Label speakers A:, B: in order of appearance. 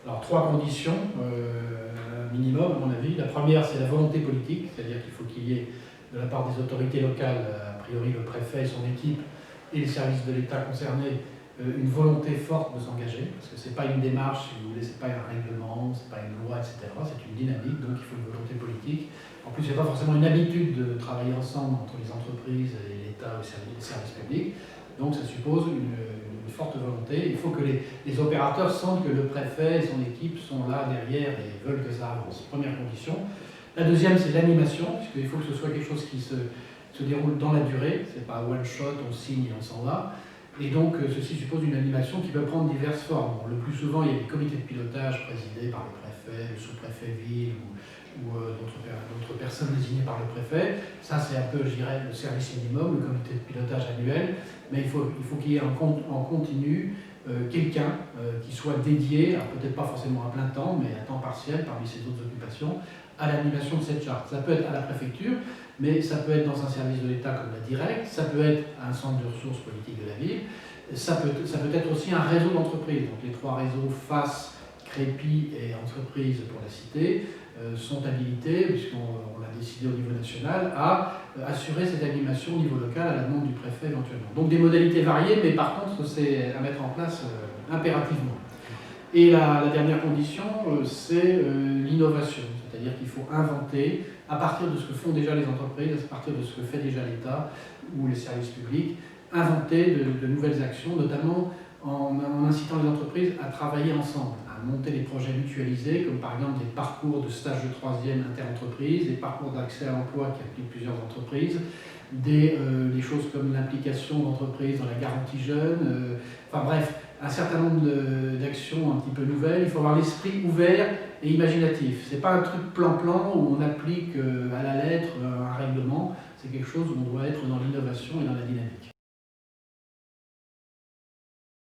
A: Alors, trois conditions minimum, à mon avis. La première, c'est la volonté politique, c'est-à-dire qu'il faut qu'il y ait, de la part des autorités locales, a priori le préfet et son équipe, et les services de l'État concernés, une volonté forte de s'engager, parce que ce n'est pas une démarche, si vous voulez, ce n'est pas un règlement, ce n'est pas une loi, etc. C'est une dynamique, donc il faut une volonté politique. En plus, il n'y a pas forcément une habitude de travailler ensemble entre les entreprises et l'État et les services publics, donc ça suppose une forte volonté. Il faut que les opérateurs sentent que le préfet et son équipe sont là derrière et veulent que ça avance. Première condition. La deuxième, c'est l'animation, puisqu'il faut que ce soit quelque chose qui se déroule dans la durée. Ce n'est pas one shot, on signe et on s'en va. Et donc, ceci suppose une animation qui peut prendre diverses formes. Bon, le plus souvent, il y a des comités de pilotage présidés par le préfet, le sous-préfet ville ou d'autres personnes désignées par le préfet. Ça, c'est un peu, je dirais, le service minimum, le comité de pilotage annuel. Mais il faut qu'il y ait en continu quelqu'un qui soit dédié, alors peut-être pas forcément à plein temps, mais à temps partiel parmi ses autres occupations, à l'animation de cette charte. Ça peut être à la préfecture, mais ça peut être dans un service de l'État comme la Directe, ça peut être un centre de ressources politiques de la ville, ça peut être aussi un réseau d'entreprises. Donc les trois réseaux FAS, Crépi et Entreprises pour la cité sont habilités, puisqu'on l'a décidé au niveau national, à assurer cette animation au niveau local à la demande du préfet éventuellement. Donc des modalités variées, mais par contre c'est à mettre en place impérativement. Et la dernière condition, c'est l'innovation, c'est-à-dire qu'il faut inventer, à partir de ce que font déjà les entreprises, à partir de ce que fait déjà l'État ou les services publics, inventer de nouvelles actions, notamment en incitant les entreprises à travailler ensemble, à monter des projets mutualisés, comme par exemple des parcours de stage de troisième inter-entreprise, des parcours d'accès à l'emploi qui appliquent plusieurs entreprises, des choses comme l'implication d'entreprises dans la garantie jeune, enfin bref, un certain nombre d'actions un petit peu nouvelles. Il faut avoir l'esprit ouvert et imaginatif. Ce n'est pas un truc plan-plan où on applique à la lettre un règlement, c'est quelque chose où on doit être dans l'innovation et dans la dynamique.